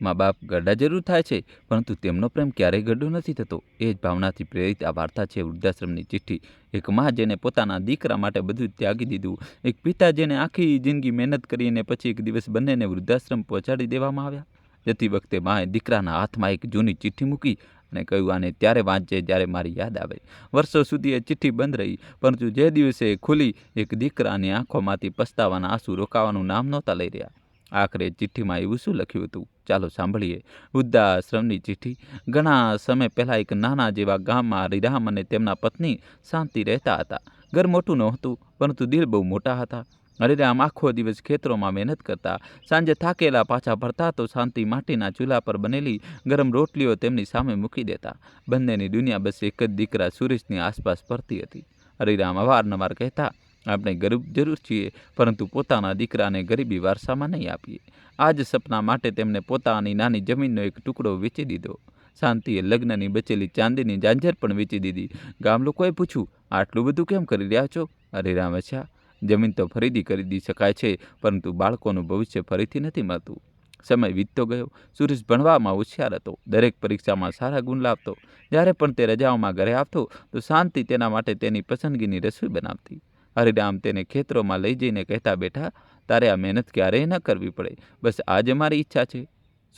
મા બાપ ગરડા જરૂર થાય છે, પરંતુ તેમનો પ્રેમ ક્યારેય ગરડો નથી થતો. એ જ ભાવનાથી પ્રેરિત આ વાર્તા છે વૃદ્ધાશ્રમની ચિઠ્ઠી. એક મા જેને પોતાના દીકરા માટે બધું ત્યાગી દીધું, એક પિતા જેને આખી જિંદગી મહેનત કરીને પછી એક દિવસ બંનેને વૃદ્ધાશ્રમ પહોંચાડી દેવામાં આવ્યા. જતી વખતે માએ દીકરાના હાથમાં એક જૂની ચિઠ્ઠી મૂકી અને કહ્યું, આને ત્યારે વાંચજે જ્યારે મારી યાદ આવે. વર્ષો સુધી એ ચિઠ્ઠી બંધ રહી, પરંતુ જે દિવસે એ ખુલી, એક દીકરાની આંખોમાંથી પસ્તાવાના આંસુ રોકાવાનું નામ નહોતા લઈ રહ્યા. આખરે ચિઠ્ઠીમાં એવું શું લખ્યું હતું? ચાલો સાંભળીએ. વૃદ્ધાશ્રમની ચિઠ્ઠી. ઘણા સમય પહેલાં એક નાના જેવા ગામમાં હરિરામ અને તેમના પત્ની શાંતિ રહેતા હતા. ઘર મોટું નહોતું, પરંતુ દિલ બહુ મોટા હતા. હરિરામ આખો દિવસ ખેતરોમાં મહેનત કરતા. સાંજે થાકેલા પાછા ફરતા તો શાંતિ માટીના ચૂલા પર બનેલી ગરમ રોટલીઓ તેમની સામે મૂકી દેતા. બંનેની દુનિયા બસ એક જ દીકરા સુરેશની આસપાસ ફરતી હતી. હરિરામ અવારનવાર કહેતા, આપણે ગરીબ જરૂર છીએ, પરંતુ પોતાના દીકરાને ગરીબી વારસામાં નહીં આપીએ. આ જ સપના માટે તેમણે પોતાની નાની જમીનનો એક ટુકડો વેચી દીધો. શાંતિએ લગ્નની બચેલી ચાંદીની ઝાંઝર પણ વેચી દીધી. ગામ લોકોએ પૂછ્યું, આટલું બધું કેમ કરી રહ્યા છો? હરિરામ હસ્યા, જમીન તો ખરીદી શકાય છે, પરંતુ બાળકોનું ભવિષ્ય ફરીથી નથી મળતું. સમય વીતતો ગયો. સુરેશ ભણવામાં હોશિયાર હતો. દરેક પરીક્ષામાં સારા ગુણ લાવતો. જ્યારે પણ તે રજાઓમાં ઘરે આવતો તો શાંતિ તેના માટે તેની પસંદગીની રસોઈ બનાવતી. હરિરામ તેને ખેતરોમાં લઈ જઈને કહેતા, બેટા, તારે આ મહેનત ક્યારેય ન કરવી પડે. બસ આજે મારી ઈચ્છા છે.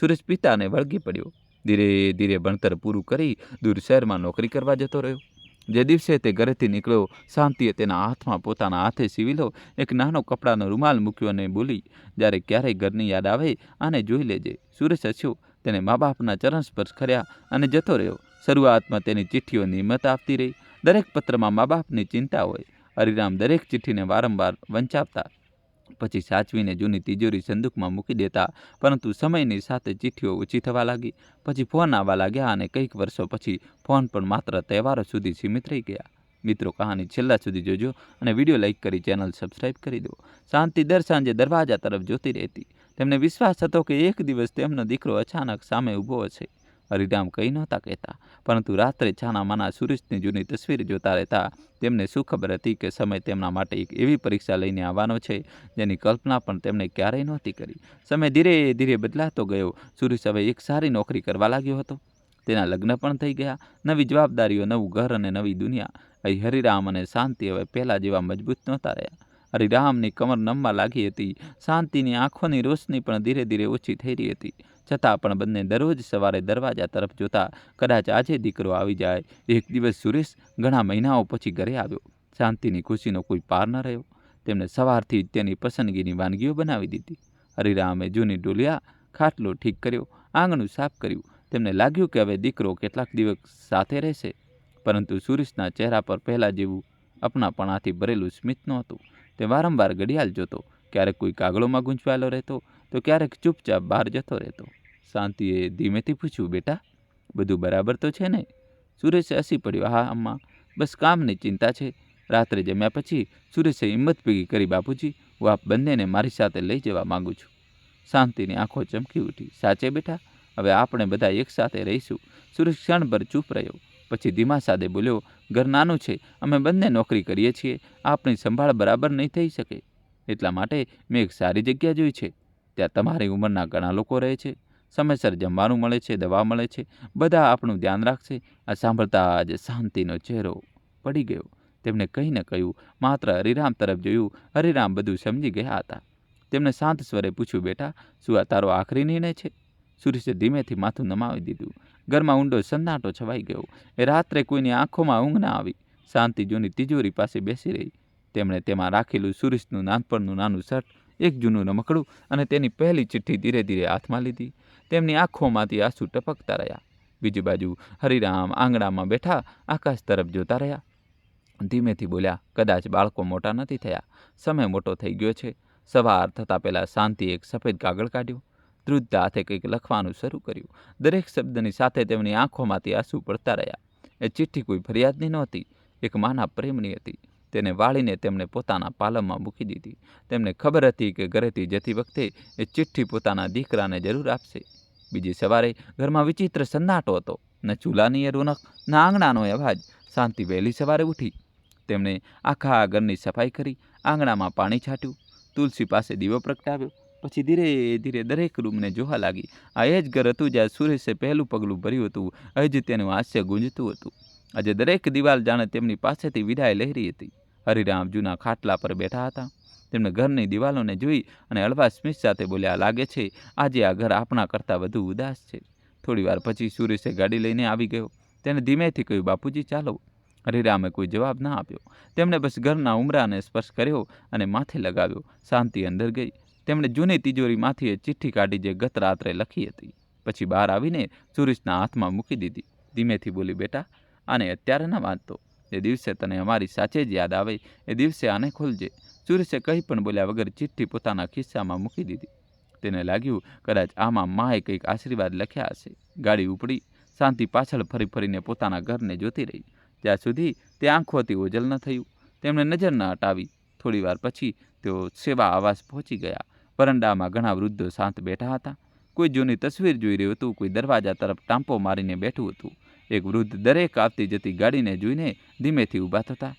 સુરેશ પિતાને વળગી પડ્યો. ધીરે ધીરે ભણતર પૂરું કરી દૂર શહેરમાં નોકરી કરવા જતો રહ્યો. જે દિવસે તે ઘરેથી નીકળ્યો, શાંતિએ તેના હાથમાં પોતાના હાથે સીવેલો એક નાનો કપડાનો રૂમાલ મૂક્યો અને બોલી, જ્યારે ક્યારેય ઘરની યાદ આવે, આને જોઈ લેજે. સુરેશ હસ્યો. તેને મા બાપના ચરણ સ્પર્શ કર્યા અને જતો રહ્યો. શરૂઆતમાં તેની ચિઠ્ઠીઓ નિયમિત આવતી રહી. દરેક પત્રમાં મા બાપની ચિંતા હોય. હરિરામ દરેક ચિઠ્ઠીને વારંવાર વંચાવતા, પછી સાચવીને જૂની તિજોરી સંદૂકમાં મૂકી દેતા. પરંતુ સમયની સાથે ચિઠ્ઠીઓ ઓછી થવા લાગી. પછી ફોન આવવા લાગ્યા અને કંઈક વર્ષો પછી ફોન પણ માત્ર તહેવારો સુધી સીમિત રહી ગયા. મિત્રો, કહાની છેલ્લા સુધી જોજો અને વિડીયો લાઇક કરી ચેનલ સબસ્ક્રાઈબ કરી દો. શાંતિ દર સાંજે દરવાજા તરફ જોતી રહેતી. તેમને વિશ્વાસ હતો કે એક દિવસ તેમનો દીકરો અચાનક સામે ઊભો હશે. હરિરામ કંઈ નહોતા કહેતા, પરંતુ રાત્રે છાના માના સુરેશની જૂની તસવીર જોતા રહેતા. તેમને શું ખબર હતી કે સમય તેમના માટે એક એવી પરીક્ષા લઈને આવવાનો છે જેની કલ્પના પણ તેમણે ક્યારેય નહોતી કરી. સમય ધીરે ધીરે બદલાતો ગયો. સુરેશ હવે એક સારી નોકરી કરવા લાગ્યો હતો. તેના લગ્ન પણ થઈ ગયા. નવી જવાબદારીઓ, નવું ઘર અને નવી દુનિયા. અહીં હરિરામ અને શાંતિ હવે પહેલાં જેવા મજબૂત નહોતા રહ્યા. હરિરામની કમર નમવા લાગી હતી. શાંતિની આંખોની રોશની પણ ધીરે ધીરે ઓછી થઈ રહી હતી. છતાં પણ બંને દરરોજ સવારે દરવાજા તરફ જોતા, કદાચ આજે દીકરો આવી જાય. એક દિવસ સુરેશ ઘણા મહિનાઓ પછી ઘરે આવ્યો. શાંતિની ખુશીનો કોઈ પાર ન રહ્યો. તેમણે સવારથી જ તેની પસંદગીની વાનગીઓ બનાવી દીધી. હરિરામે જૂની ડોલિયા, ખાટલો ઠીક કર્યો, આંગણું સાફ કર્યું. તેમને લાગ્યું કે હવે દીકરો કેટલાક દિવસ સાથે રહેશે. પરંતુ સુરેશના ચહેરા પર પહેલાં જેવું અપનાપણાથી ભરેલું સ્મિત નહોતું. તે વારંવાર ઘડિયાળ જોતો. ક્યારેક કોઈ કાગળોમાં ગૂંચવાયેલો રહેતો, તો ક્યારેક ચૂપચાપ બહાર જતો રહેતો. શાંતિએ ધીમેથી પૂછ્યું, બેટા, બધું બરાબર તો છે ને? સુરેશે હસી પડ્યો, હા અમ્મા, બસ કામની ચિંતા છે. રાત્રે જમ્યા પછી સુરેશે હિંમત ભેગી કરી, બાપુજી, હું આપ બંનેને મારી સાથે લઈ જવા માગું છું. શાંતિની આંખો ચમકી ઉઠી, સાચે બેટા? હવે આપણે બધા એકસાથે રહીશું. સુરેશ ક્ષણભર ચૂપ રહ્યો. પછી ધીમા સાદે બોલ્યો, ઘર નાનું છે, અમે બંને નોકરી કરીએ છીએ, આપણી સંભાળ બરાબર નહીં થઈ શકે. એટલા માટે મેં એક સારી જગ્યા જોઈ છે. ત્યાં તમારી ઉંમરના ઘણા લોકો રહે છે. સમયસર જમવાનું મળે છે, દવા મળે છે, બધા આપણું ધ્યાન રાખશે. આ સાંભળતા જ શાંતિનો ચહેરો પડી ગયો. તેમણે કંઈ ન કહ્યું, માત્ર હરિરામ તરફ જોયું. હરિરામ બધું સમજી ગયા હતા. તેમણે શાંત સ્વરે પૂછ્યું, બેટા, શું આ તારો આખરી નિર્ણય છે? સુરેશે ધીમેથી માથું નમાવી દીધું. ઘરમાં ઊંડો સન્નાટો છવાઈ ગયો. એ રાત્રે કોઈની આંખોમાં ઊંઘ ના આવી. શાંતિ જૂની તિજોરી પાસે બેસી રહી. તેમણે તેમાં રાખેલું સુરેશનું નાનપણનું નાનું શર્ટ, એક જૂનું રમકડું અને તેની પહેલી ચિઠ્ઠી ધીરે ધીરે હાથમાં લીધી. તેમની આંખોમાંથી આંસુ ટપકતા રહ્યા. બીજી બાજુ હરિરામ આંગણામાં બેઠા આકાશ તરફ જોતા રહ્યા. ધીમેથી બોલ્યા, કદાચ બાળકો મોટા નથી થયા, સમય મોટો થઈ ગયો છે. સવાર થતાં પહેલાં શાંતિએ એક સફેદ કાગળ કાઢ્યો. ધ્રુજતા હાથે કંઈક લખવાનું શરૂ કર્યું. દરેક શબ્દની સાથે તેમની આંખોમાંથી આંસુ પડતા રહ્યા. એ ચિઠ્ઠી કોઈ ફરિયાદની નહોતી, એક માના પ્રેમની હતી. તેને વાળીને તેમણે પોતાના પાલમમાં મૂકી દીધી. તેમને ખબર હતી કે ઘરેથી જતી વખતે એ ચિઠ્ઠી પોતાના દીકરાને જરૂર આપશે. બીજી સવારે ઘરમાં વિચિત્ર સન્નાટો હતો. ન ચૂલાની એ રોનક, ન આંગણાનો અવાજ. શાંતિ વહેલી સવારે ઉઠી. તેમણે આખા ઘરની સફાઈ કરી, આંગણામાં પાણી છાંટ્યું, તુલસી પાસે દીવો પ્રગટાવ્યો. પછી ધીરે ધીરે દરેક રૂમને જોવા લાગી. આ એ જ ઘર હતું જ્યાં સુરેશે પહેલું પગલું ભર્યું હતું. હજી તેનું હાસ્ય ગુંજતું હતું. આજે દરેક દિવાલ જાણે તેમની પાસેથી વિદાય લહેરી હતી. હરિરામ જૂના ખાટલા પર બેઠા હતા. તેમણે ઘરની દિવાલોને જોઈ અને હળવા સ્મિત સાથે બોલ્યા, લાગે છે આજે આ ઘર આપણા કરતાં વધુ ઉદાસ છે. થોડી વાર પછી સુરેશે ગાડી લઈને આવી ગયો. તેને ધીમેથી કહ્યું, બાપુજી ચાલો. હરિરામે કોઈ જવાબ ના આપ્યો. તેમણે બસ ઘરના ઉમરાને સ્પર્શ કર્યો અને માથે લગાવ્યો. શાંતિ અંદર ગઈ. તેમણે જૂની તિજોરીમાંથી એક ચિઠ્ઠી કાઢી જે ગત રાત્રે લખી હતી. પછી બહાર આવીને સુરેશના હાથમાં મૂકી દીધી. ધીમેથી બોલી, બેટા આને અત્યારે ન વાંચતો. એ દિવસે તને અમારી સાચે જ યાદ આવે એ દિવસે આને ખોલજે. સુરેશે કંઈ પણ બોલ્યા વગર ચિઠ્ઠી પોતાના ખિસ્સામાં મૂકી દીધી. તેને લાગ્યું કદાચ આમાં માએ કંઈક આશીર્વાદ લખ્યા હશે. ગાડી ઉપડી. શાંતિ પાછળ ફરી ફરીને પોતાના ઘરને જોતી રહી. જ્યાં સુધી તે આંખોથી ઓજલ ન થયું. તેમણે નજર ન હટાવી. થોડી વાર પછી તેઓ સેવા આવાસ પહોંચી ગયા. વરંડામાં ઘણા વૃદ્ધો શાંત બેઠા હતા. કોઈ જૂની તસવીર જોઈ રહ્યું હતું, કોઈ દરવાજા તરફ ટાંપો મારીને બેઠું હતું. એક વૃદ્ધ દરેક આવતી જતી ગાડીને જોઈને ધીમેથી ઊભા થતા,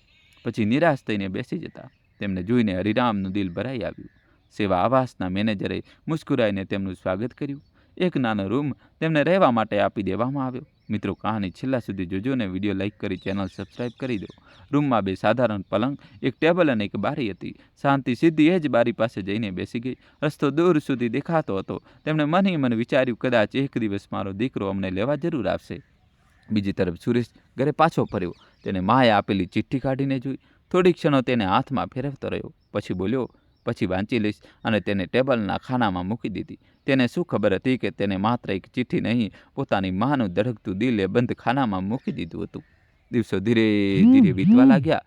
પછી નિરાશ થઈને બેસી જતા. તેમને જોઈને હરિરામનું દિલ ભરાઈ આવ્યું. સેવા આવાસના મેનેજરે મુસ્કુરાઈને તેમનું સ્વાગત કર્યું. એક નાનો રૂમ તેમને રહેવા માટે આપી દેવામાં આવ્યો. મિત્રો, કહાની છેલ્લા સુધી જોજો અને વિડીયો લાઇક કરી ચેનલ સબસ્ક્રાઈબ કરી દો. રૂમમાં બે સાધારણ પલંગ, એક ટેબલ અને એક બારી હતી. શાંતિ સીધી એ જ બારી પાસે જઈને બેસી ગઈ. રસ્તો દૂર સુધી દેખાતો હતો. તેમણે મને મન વિચાર્યું, કદાચ એક દિવસ મારો દીકરો અમને લેવા જરૂર આવશે. બીજી તરફ સુરેશ ઘરે પાછો ફર્યો. તેને માએ આપેલી ચિઠ્ઠી કાઢીને જોઈ. થોડી ક્ષણો તેને હાથમાં ફેરવતો રહ્યો. પછી બોલ્યો, પછી વાંચી લઈશ, અને તેને ટેબલના ખાનામાં મૂકી દીધી. તેને શું ખબર હતી કે તેને માત્ર એક ચિઠ્ઠી નહીં, પોતાની માનું ધડકતું દિલ એ બંધ ખાનામાં મૂકી દીધું હતું. દિવસો ધીરે ધીરે વીતવા લાગ્યા.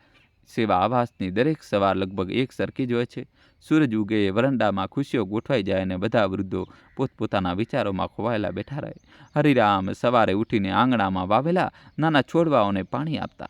સેવા આવાસની દરેક સવાર લગભગ એક સરખી જ હોય છે. સૂરજ ઉગે, વરંડામાં ખુશીઓ ગોઠવાઈ જાય અને બધા વૃદ્ધો પોતપોતાના વિચારોમાં ખોવાયેલા બેઠા રહે. હરિરામ સવારે ઉઠીને આંગણામાં વાવેલા નાના છોડવાઓને પાણી આપતા.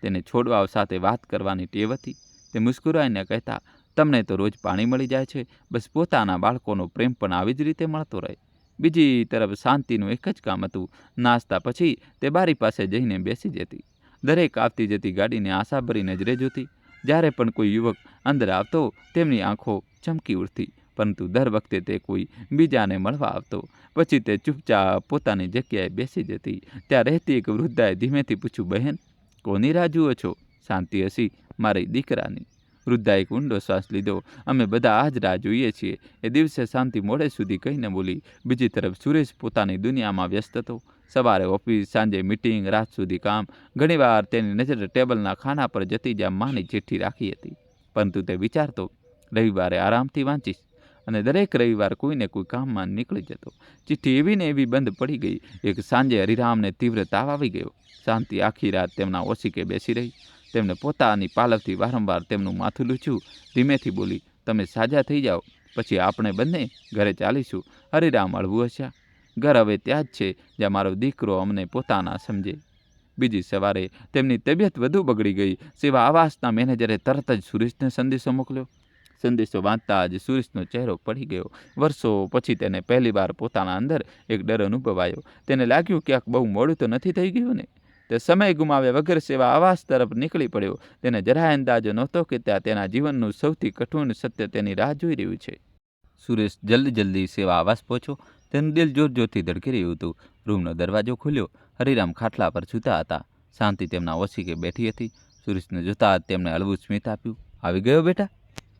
તેને છોડવાઓ સાથે વાત કરવાની ટેવ હતી. તે મુસ્કુરાઈને કહેતા, તમને તો રોજ પાણી મળી જાય છે, બસ પોતાના બાળકોનો પ્રેમ પણ આવી જ રીતે મળતો રહે. બીજી તરફ શાંતિનું એક જ કામ હતું. નાસ્તા પછી તે બારી પાસે જઈને બેસી જતી. દરેક આવતી જતી ગાડીને આશાભરી નજરે જોતી. જ્યારે પણ કોઈ યુવક અંદર આવતો, તેમની આંખો ચમકી ઉઠતી. પરંતુ દર વખતે તે કોઈ બીજાને મળવા આવતો. પછી તે ચૂપચાપ પોતાની જગ્યાએ બેસી જતી. ત્યાં રહેતી એક વૃદ્ધાએ ધીમેથી પૂછ્યું, બહેન કોની રાહ જુઓ છો? શાંતિ હસી, મારી દીકરાની. વૃદ્ધાએ એક ઊંડો શ્વાસ લીધો. અમે બધા આ જ રાહ જોઈએ છીએ. એ દિવસે શાંતિ મોડે સુધી કંઈ ન બોલી. બીજી તરફ સુરેશ પોતાની દુનિયામાં વ્યસ્ત હતો. સવારે ઓફિસ, સાંજે મીટિંગ, રાત સુધી કામ. ઘણીવાર તેની નજર ટેબલના ખાના પર જતી જ્યાં માની ચિઠ્ઠી રાખી હતી. પરંતુ તે વિચારતો, રવિવારે આરામથી વાંચીશ. અને દરેક રવિવાર કોઈને કોઈ કામમાં નીકળી જતો. ચિઠ્ઠી એવી ને એવી બંધ પડી ગઈ. એક સાંજે હરિરામને તીવ્ર તાવ આવી ગયો. શાંતિ આખી રાત તેમના ઓશિકે બેસી રહી. તેમને પોતાની પાલવથી વારંવાર તેમનું માથું લૂછ્યું. ધીમેથી બોલી, તમે સાજા થઈ જાઓ, પછી આપણે બંને ઘરે ચાલીશું. હરિરામ હળવું હસ્યા. ઘર હવે ત્યાં જ છે જ્યાં મારો દીકરો અમને પોતાના સમજે. બીજી સવારે તેમની તબિયત વધુ બગડી ગઈ. સેવા આવાસના મેનેજરે તરત જ સુરેશને સંદેશો મોકલ્યો. સંદેશો વાંચતા જ સુરેશનો ચહેરો પડી ગયો. વર્ષો પછી તેને પહેલીવાર પોતાના અંદર એક ડર અનુભવાયો. તેને લાગ્યું ક્યાંક બહુ મોડું તો નથી થઈ ગયું ને. તે સમય ગુમાવ્યા વગર સેવા આવાસ તરફ નીકળી પડ્યો. તેને જરાય અંદાજો નહોતો કે ત્યાં તેના જીવનનું સૌથી કઠોર સત્ય તેની રાહ જોઈ રહ્યું છે. સુરેશ જલ્દી સેવા આવાસ પહોંચ્યો. તેનું દિલ જોર જોરથી ધડકી રહ્યું હતું. રૂમનો દરવાજો ખુલ્યો. હરિરામ ખાટલા પર સૂતા હતા. શાંતિ તેમના ઓશિકે બેઠી હતી. સુરેશને જોતા તેમણે હળવું સ્મિત આપ્યું. આવી ગયો બેટા?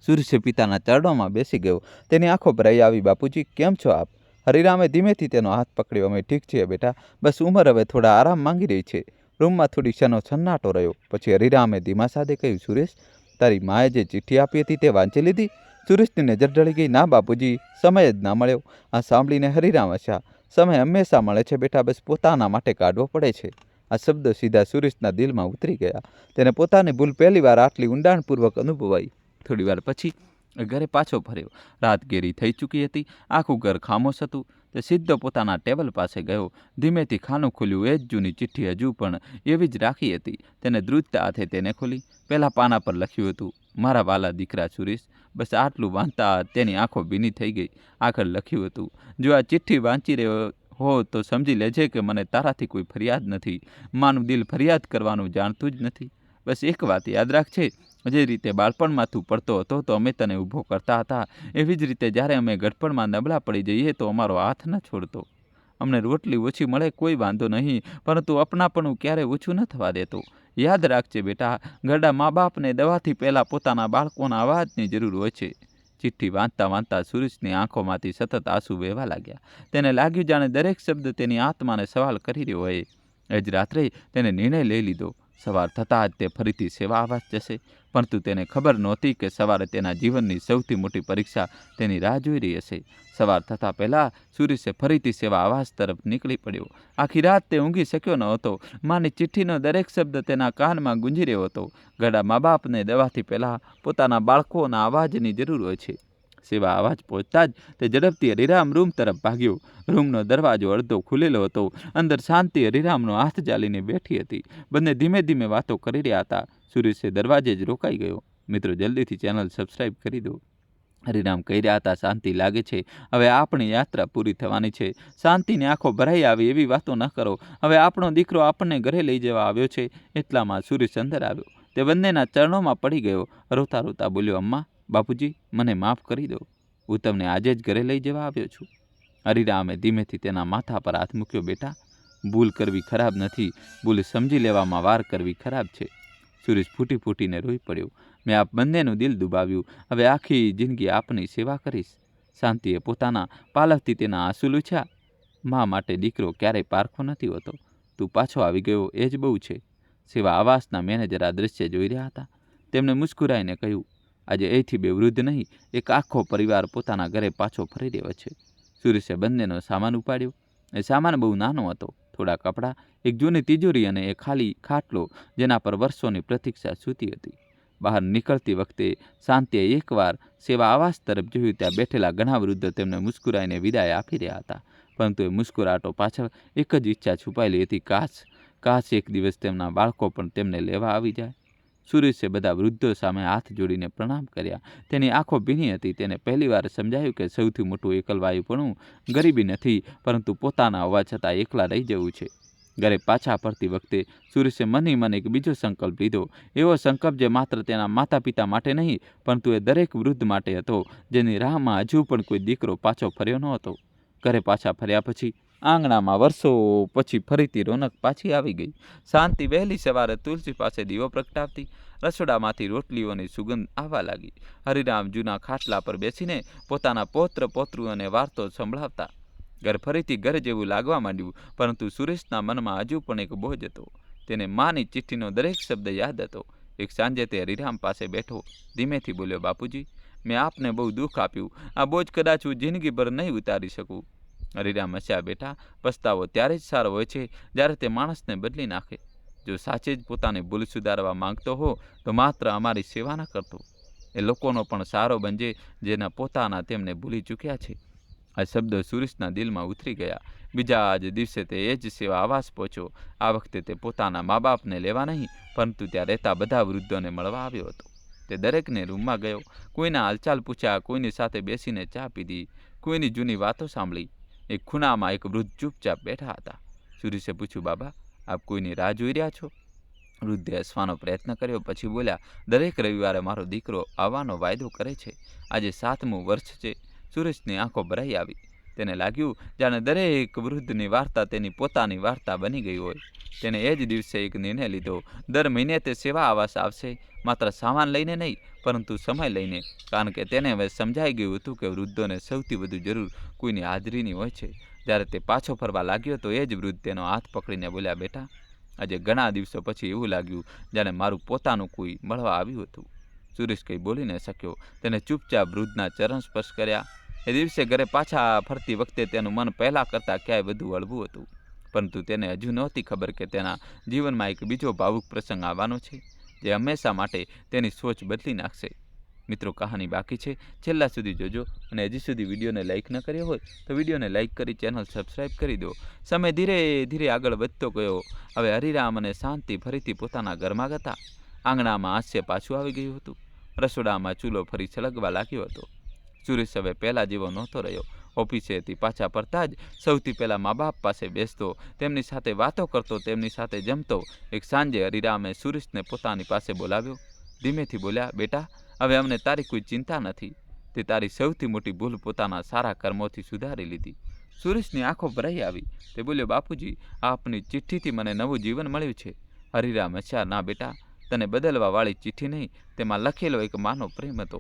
સુરેશે પિતાના ચરણોમાં બેસી ગયો. તેની આંખો ભરાઈ આવી. બાપુજી કેમ છો આપ? હરિરામે ધીમેથી તેનો હાથ પકડ્યો. અમે ઠીક છીએ બેટા, બસ ઉંમર હવે થોડા આરામ માંગી રહી છે. રૂમમાં થોડી ક્ષણો સન્નાટો રહ્યો. પછી હરિરામે ધીમા સાથે કહ્યું, સુરેશ તારી માએ જે ચિઠ્ઠી આપી હતી તે વાંચી લીધી? સુરેશની નજર ઢળી ગઈ. ના બાપુજી, સમય જ ના મળ્યો. આ સાંભળીને હરિરામ હસ્યા. સમય હંમેશા મળે છે બેટા, બસ પોતાના માટે કાઢવો પડે છે. આ શબ્દો સીધા સુરેશના દિલમાં ઉતરી ગયા. તેને પોતાની ભૂલ પહેલીવાર આટલી ઊંડાણપૂર્વક અનુભવાઈ. થોડી વાર પછી ઘરે પાછો ફર્યો. રાત ઘેરી થઈ ચૂકી હતી. આખું ઘર ખામોશ હતું. તે સીધો પોતાના ટેબલ પાસે ગયો. ધીમેથી ખાનું ખોલ્યું. એ જ જૂની ચિઠ્ઠી હજુ પણ એવી જ રાખી હતી. તેને ધ્રુજતા હાથે તેને ખોલી. પહેલા પાના પર લખ્યું હતું, મારા વાલા દીકરા સુરેશ. બસ આટલું વાંચતા તેની આંખો ભીની થઈ ગઈ. આગળ લખ્યું હતું, જો આ ચિઠ્ઠી વાંચી રહ્યો હો તો સમજી લેજે કે મને તારાથી કોઈ ફરિયાદ નથી. માનું દિલ ફરિયાદ કરવાનું જાણતું જ નથી. બસ એક વાત યાદ રાખજે, જે રીતે બાળપણમાં તું પડતો હતો તો અમે તને ઊભો કરતા હતા, એવી જ રીતે જ્યારે અમે ગઢપણમાં નબળા પડી જઈએ તો અમારો હાથ ન છોડતો. અમને રોટલી ઓછી મળે કોઈ વાંધો નહીં, પરંતુ અપનાપણું ક્યારેય ઓછું ન થવા દેતો. યાદ રાખજે બેટા, ઘરડા મા બાપને દવાથી પહેલાં પોતાના બાળકોના અવાજની જરૂર હોય છે. ચિઠ્ઠી વાંચતા વાંચતા સુરેશની આંખોમાંથી સતત આંસુ વહેવા લાગ્યા. તેને લાગ્યું જાણે દરેક શબ્દ તેની આત્માને સવાલ કરી રહ્યો હોય. એ જ રાત્રે તેને નિર્ણય લઈ લીધો. સવાર થતાં જ તે ફરીથી સેવા આવાસ જશે, પરંતુ તેને ખબર નહોતી કે સવારે તેના જીવનની સૌથી મોટી પરીક્ષા તેની રાહ જોઈ રહી હશે. સવાર થતાં પહેલાં સુરેશે ફરીથી સેવા આવાસ તરફ નીકળી પડ્યો. આખી રાત તે ઊંઘી શક્યો ન હતો. માની ચિઠ્ઠીનો દરેક શબ્દ તેના કાનમાં ગુંજી રહ્યો હતો. ઘરડા મા બાપને દવાથી પહેલાં પોતાના બાળકોના અવાજની જરૂર હોય છે. સેવા અવાજ પહોંચતા જ તે ઝડપથી હરિરામ રૂમ તરફ ભાગ્યો. રૂમનો દરવાજો અડધો ખુલેલો હતો. અંદર શાંતિ હરિરામનો હાથ ચાલીને બેઠી હતી. બંને ધીમે ધીમે વાતો કરી રહ્યા હતા. સુરેશે દરવાજે જ રોકાઈ ગયો. મિત્રો, જલ્દીથી ચેનલ સબસ્ક્રાઈબ કરી દો. હરિરામ કહી રહ્યા હતા, શાંતિ લાગે છે હવે આપણી યાત્રા પૂરી થવાની છે. શાંતિની આંખો ભરાઈ આવી એવી વાતો ન કરો. હવે આપણો દીકરો આપણને ઘરે લઈ જવા આવ્યો છે. એટલામાં સુરેશ અંદર આવ્યો. તે બંનેના ચરણોમાં પડી ગયો. રોતા રોતા બોલ્યો, અમ્મા, બાપુજી, મને માફ કરી દો. હું તમને આજે જ ઘરે લઈ જવા આવ્યો છું. હરિરામે ધીમેથી તેના માથા પર હાથ મૂક્યો. બેટા, ભૂલ કરવી ખરાબ નથી, ભૂલ સમજી લેવામાં વાર કરવી ખરાબ છે. સુરેશ ફૂટી ફૂટીને રોઈ પડ્યો. મેં આપ બંનેનું દિલ દુભાવ્યું. હવે આખી જિંદગી આપની સેવા કરીશ. શાંતિએ પોતાના પાલવથી તેના આંસુ લૂછ્યા. મા માટે દીકરો ક્યારેય પારખો નથી હોતો. તું પાછો આવી ગયો એ જ બહુ છે. સેવા આવાસના મેનેજર આ દ્રશ્ય જોઈ રહ્યા હતા. તેમણે મુસ્કુરાઈને કહ્યું, આજે અહીંથી બે વૃદ્ધ નહીં, એક આખો પરિવાર પોતાના ઘરે પાછો ફરી રહ્યો છે. સુરેશે બંનેનો સામાન ઉપાડ્યો. એ સામાન બહુ નાનો હતો. થોડા કપડાં, એક જૂની તિજોરી અને એક ખાલી ખાટલો જેના પર વર્ષોની પ્રતીક્ષા સૂતી હતી. બહાર નીકળતી વખતે શાંતિએ એકવાર સેવા આવાસ તરફ જોયું. ત્યાં બેઠેલા ઘણા વૃદ્ધો તેમને મુસ્કુરાઈને વિદાય આપી રહ્યા હતા. પરંતુ એ મુસ્કુરાટો પાછળ એક જ ઈચ્છા છુપાયેલી હતી, કાશ એક દિવસ તેમના બાળકો પણ તેમને લેવા આવી જાય. સુરેશે બધા વૃદ્ધો સામે હાથ જોડીને પ્રણામ કર્યા. તેની આંખો ભીની હતી. તેને પહેલીવાર સમજાયું કે સૌથી મોટું એકલવાયુપણું ગરીબી નથી, પરંતુ પોતાના હોવા છતાં એકલા રહી જવું છે. ઘરે પાછા ફરતી વખતે સુરેશે મને મને એક બીજો સંકલ્પ લીધો. એવો સંકલ્પ જે માત્ર તેના માતા પિતા માટે નહીં, પરંતુ એ દરેક વૃદ્ધ માટે હતો જેની રાહમાં હજુ પણ કોઈ દીકરો પાછો ફર્યો ન હતો. ઘરે પાછા ફર્યા પછી આંગણામાં વર્ષો પછી ફરીથી રોનક પાછી આવી ગઈ. શાંતિ વહેલી સવારે તુલસી પાસે દીવો પ્રગટાવતી. રસોડામાંથી રોટલીઓની સુગંધ આવવા લાગી. હરિરામ જૂના ખાટલા પર બેસીને પોતાના પૌત્ર પૌત્રીઓને વાર્તો સંભળાવતા. ઘર ફરીથી ઘર જેવું લાગવા માંડ્યું, પરંતુ સુરેશના મનમાં હજુ પણ એક બોજ હતો. તેને માની ચિઠ્ઠીનો દરેક શબ્દ યાદ હતો. એક સાંજે તે હરિરામ પાસે બેઠો. ધીમેથી બોલ્યો, બાપુજી, મેં આપને બહુ દુઃખ આપ્યું. આ બોજ કદાચ હું જિંદગીભર નહીં ઉતારી શકું. હરિરામ હસ્યા. બેટા, પસ્તાવો ત્યારે જ સારો હોય છે જ્યારે તે માણસને બદલી નાખે. જો સાચે જ પોતાની ભૂલ સુધારવા માંગતો હો તો માત્ર અમારી સેવા ન કરતો. એ લોકોનો પણ સારો બનજે જેના પોતાના તેમને ભૂલી ચૂક્યા છે. આ શબ્દો સુરેશના દિલમાં ઉતરી ગયા. બીજા જ દિવસે તે એ જ સેવા આવાસ પહોંચ્યો. આ વખતે તે પોતાના મા બાપને લેવા નહીં, પરંતુ ત્યાં રહેતા બધા વૃદ્ધોને મળવા આવ્યો હતો. તે દરેકને રૂમમાં ગયો. કોઈના હાલચાલ પૂછ્યા, કોઈની સાથે બેસીને ચા પીધી, કોઈની જૂની વાતો સાંભળી. એક ખૂણામાં એક વૃદ્ધ ચૂપચાપ બેઠા હતા. સુરેશે પૂછ્યું, બાબા, આપ કોઈની રાહ જોઈ રહ્યા છો? વૃદ્ધે હસવાનો પ્રયત્ન કર્યો. પછી બોલ્યા, દરેક રવિવારે મારો દીકરો આવવાનો વાયદો કરે છે. આજે 7મું વર્ષ છે. સુરેશની આંખો ભરાઈ આવી. તેને લાગ્યું જાણે દરેક વૃદ્ધની વાર્તા તેની પોતાની વાર્તા બની ગઈ હોય. તેને એ જ દિવસે એક નિર્ણય લીધો. દર મહિને તે સેવા આવાસ આવશે, માત્ર સામાન લઈને નહીં, પરંતુ સમય લઈને. કારણ કે તેને હવે સમજાઈ ગયું હતું કે વૃદ્ધોને સૌથી વધુ જરૂર કોઈની હાજરીની હોય છે. જ્યારે તે પાછો ફરવા લાગ્યો તો એ જ વૃદ્ધ તેનો હાથ પકડીને બોલ્યા, બેટા, આજે ઘણા દિવસો પછી એવું લાગ્યું જાણે મારું પોતાનું કોઈ મળવા આવ્યું હતું. સુરેશ કંઈ બોલી ન શક્યો. તેને ચૂપચાપ વૃદ્ધના ચરણ સ્પર્શ કર્યા. એ દિવસે ઘરે પાછા ફરતી વખતે તેનું મન પહેલાં કરતાં ક્યાંય વધુ હળવું હતું. પરંતુ તેને હજુ નહોતી ખબર કે તેના જીવનમાં એક બીજો ભાવુક પ્રસંગ આવવાનો છે, જે હંમેશા માટે તેની સોચ બદલી નાખશે. મિત્રો, કહાની બાકી છે, છેલ્લા સુધી જોજો. અને હજી સુધી વિડીયોને લાઇક ન કર્યો હોય તો વિડીયોને લાઇક કરી ચેનલ સબસ્ક્રાઈબ કરી દો. સમય ધીરે ધીરે આગળ વધતો ગયો. હવે હરિરામ અને શાંતિ ફરીથી પોતાના ઘરમાં હતા. આંગણામાં હાસ્ય પાછું આવી ગયું હતું. રસોડામાં ચૂલો ફરી છલકવા લાગ્યો હતો. સુરેશ હવે પહેલાં જેવો નહોતો રહ્યો. ઓફિસેથી પાછા ફરતા જ સૌથી પહેલાં મા બાપ પાસે બેસતો, તેમની સાથે વાતો કરતો, તેમની સાથે જમતો. એક સાંજે હરિરામે સુરેશને પોતાની પાસે બોલાવ્યો. ધીમેથી બોલ્યા, બેટા, હવે અમને તારી કોઈ ચિંતા નથી. તે તારી સૌથી મોટી ભૂલ પોતાના સારા કર્મોથી સુધારી લીધી. સુરેશની આંખો ભરાઈ આવી. તે બોલ્યો, બાપુજી, આપની ચિઠ્ઠીથી મને નવું જીવન મળ્યું છે. હરિરામ હસ્યા, ના બેટા, તને બદલવાવાળી ચિઠ્ઠી નહીં, તેમાં લખેલો એક માનો પ્રેમ હતો.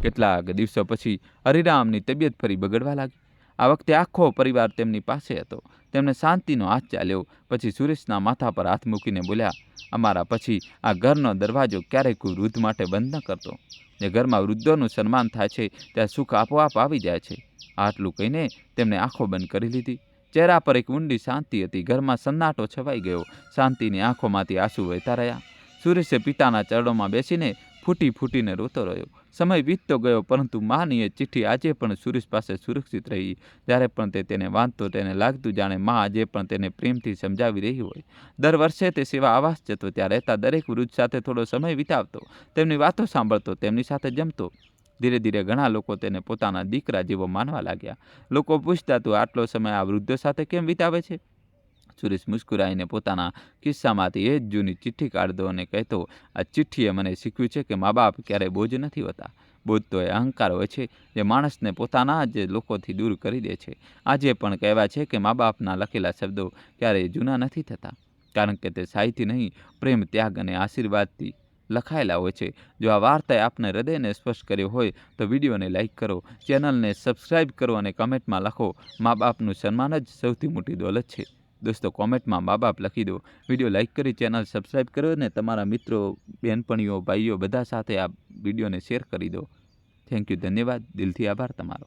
કેટલાક દિવસો પછી હરિરામની તબિયત ફરી બગડવા લાગી. આ વખતે આખો પરિવાર તેમની પાસે હતો. તેમને શાંતિનો હાથ ચાલ્યો. પછી સુરેશના માથા પર હાથ મૂકીને બોલ્યા, અમારા પછી આ ઘરનો દરવાજો ક્યારેય કોઈ વૃદ્ધ માટે બંધ ન કરતો. જે ઘરમાં વૃદ્ધોનું સન્માન થાય છે ત્યાં સુખ આપોઆપ આવી જાય છે. આટલું કહીને તેમણે આંખો બંધ કરી લીધી. ચહેરા પર એક ઊંડી શાંતિ હતી. ઘરમાં સન્નાટો છવાઈ ગયો. શાંતિની આંખોમાંથી આંસુ વહેતા રહ્યા. સુરેશે પિતાના ચરણોમાં બેસીને ફૂટી ફૂટીને રોતો રહ્યો. સમય વીતતો ગયો, પરંતુ માની એ ચિઠ્ઠી આજે પણ સુરેશ પાસે સુરક્ષિત રહી. જ્યારે પણ તે તેને વાંચતો તેને લાગતું જાણે મા આજે પણ તેને પ્રેમથી સમજાવી રહી હોય. દર વર્ષે તે સેવા આવાસ જતો. ત્યાં રહેતા દરેક વૃદ્ધ સાથે થોડો સમય વિતાવતો, તેમની વાતો સાંભળતો, તેમની સાથે જમતો. ધીરે ધીરે ઘણા લોકો તેને પોતાના દીકરા જેવો માનવા લાગ્યા. લોકો પૂછતા, તું આટલો સમય આ વૃદ્ધો સાથે કેમ વિતાવે છે? સુરેશ મુસ્કુરાઈને પોતાના કિસ્સામાંથી એ જ જૂની ચિઠ્ઠી કાઢતો અને કહેતો, આ ચિઠ્ઠીએ મને શીખવ્યું છે કે મા બાપ ક્યારેય બોજ નથી હોતા. બોજ તો એ અહંકાર હોય છે જે માણસને પોતાના જ લોકોથી દૂર કરી દે છે. આજે પણ કહેવાય છે કે મા બાપના લખેલા શબ્દો ક્યારેય જૂના નથી થતા, કારણ કે તે શાહીથી નહીં, પ્રેમ, ત્યાગ અને આશીર્વાદથી લખાયેલા હોય છે. જો આ વાર્તાએ આપને હૃદયને સ્પર્શ કર્યો હોય તો વિડીયોને લાઇક કરો, ચેનલને સબસ્ક્રાઈબ કરો અને કમેન્ટમાં લખો, મા બાપનું સન્માન જ સૌથી મોટી દોલત છે. દોસ્તો, કોમેન્ટમાં મા બાપ લખી દો. વિડીયો લાઇક કરી ચેનલ સબસ્ક્રાઈબ કરો અને તમારા મિત્રો, બહેનપણીઓ, ભાઈઓ બધા સાથે આ વિડીયોને શેર કરી દો. થેન્ક યુ, ધન્યવાદ, દિલથી આભાર તમારો.